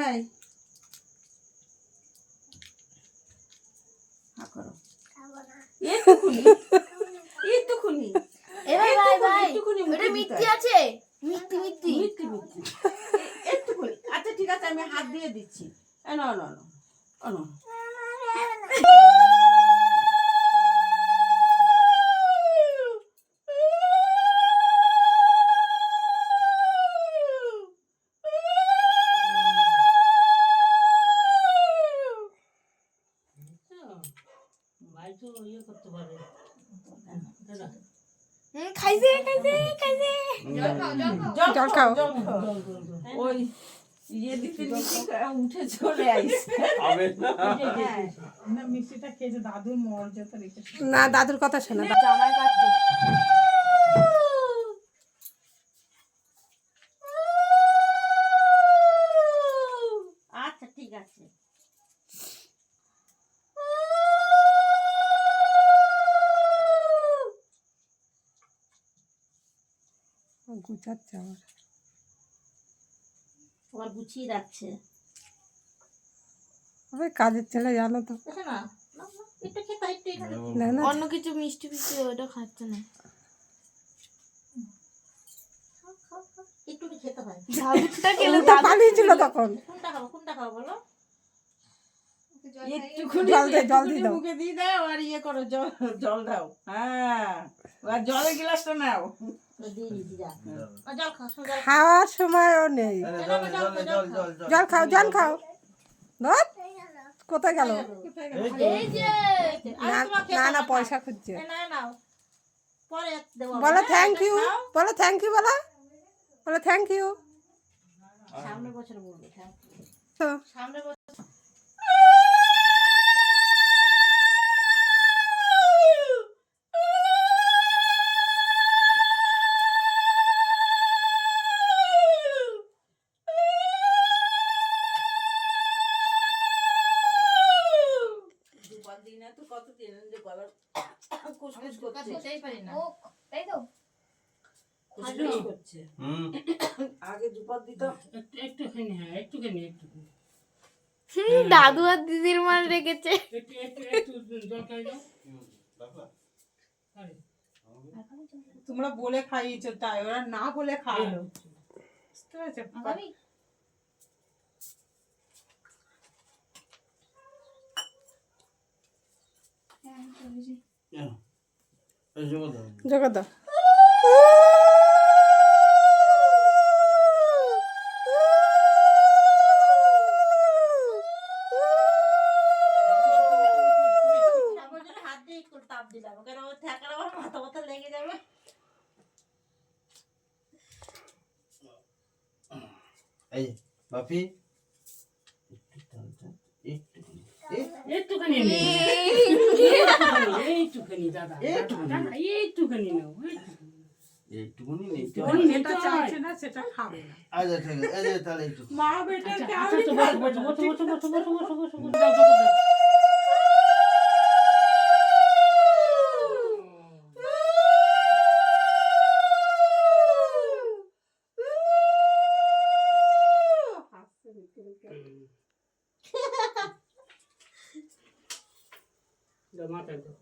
ভাই করো এইটুকুনি এইটুকুনি এবার ভাই ভাই এটা মিষ্টি আছে মিষ্টি মিষ্টি মিষ্টি মিষ্টি এইটুকুনি আচ্ছা ঠিক আছে আমি হাত দিয়ে দিচ্ছি না না না না খাইছে খাইছে খাইছে জল খাও ওই ইয়ে দিতে উঠে চলে আইছে না মিষ্টিটা খেয়েছে দাদুর মর্যাদা রেখেছে না দাদুর কথা শোনা জামাই কাটতো আচ্ছা ঠিক আছে গুছাচ্ছে আমার তোমার গুছিয়ে রাখছে কাজের ছেলে জানো তো না একটু খেতে একটু না না অন্য কিছু মিষ্টি মিষ্টি ওটা খাচ্ছে না একটু খেতে হয় দাদুটা খেলে ওটা পালিয়েছিল তখন কোনটা খাবো বলো জল দে জল দিয়ে দাও মুখে দিয়ে দাও আর ইয়ে করো জল দাও হ্যাঁ আর জলের গ্লাসটা নাও জল খাও খাওয়ার সময়ও নেই জল খাও জল খাও ধর কোথায় গেল এই যে না না পয়সা খুঁজছে নাও পরে দেবো বলো থ্যাংক ইউ বলো থ্যাংক ইউ বলো থ্যাংক ইউ সামনের বছর বলবে তো সামনের বছর আগে দুপাত দিতাম একটুখানি হ্যাঁ একটুখানি দাদু আর দিদির মান রেখেছে একটু জল খাই দাও তোমরা বলে খাইয়েছো তাই ওরা না বলে খাওয়ালো বুঝতে পেরেছো জগৎ দাও হাত দিয়ে একটু তাপ দিলাম কারণ ও থাকার আমার মাথা মাথা লেগে যাবে এই বাপি একটুখানি এইটুখানি দাদা এইটুখানি নাও এইটুকুনি নিতে ওই যেটা চাইছে না সেটা খাবে না আচ্ছা ঠিক আছে এই তাহলে একটু মা বেটাকে আমি মাথা দাও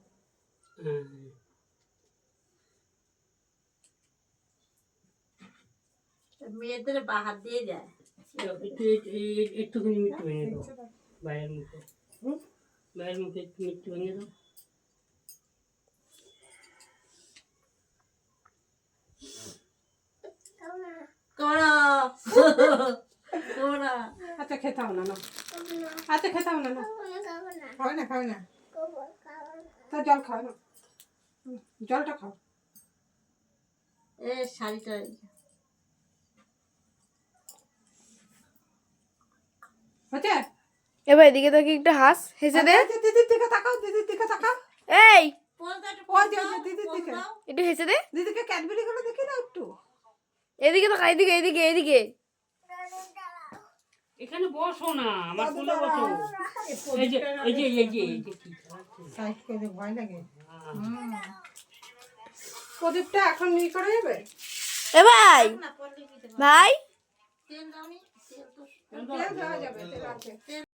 মেয়েদের বাহার দিয়ে যায় একটুখানি মিষ্টি ভেঙে দাও ভাইয়ের মুখে একটু মিষ্টি ভেঙে দাও করো করো আচ্ছা খেতে হবে না আচ্ছা খেতে হবে না খাবে না তা জল খাও না জলটা খাও এ শাড়িটা হচ্ছে এবার এদিকে তাকে একটু হাস হেসে দে দিদির দিকে তাকাও এই ওই যে দিদির দিকে একটু হেসে দে দিদিকে ক্যাডবেরি গুলো দেখি না একটু এদিকে তাকা এদিকে এদিকে এদিকে এখানে বসো না আমার কোলে বসো এই যে সাইড করে ভয় লাগে প্রদীপটা এখন নিয়ে করে যাবে এ ভাই ভাই তেল দেওয়া যাবে, তেল আছে।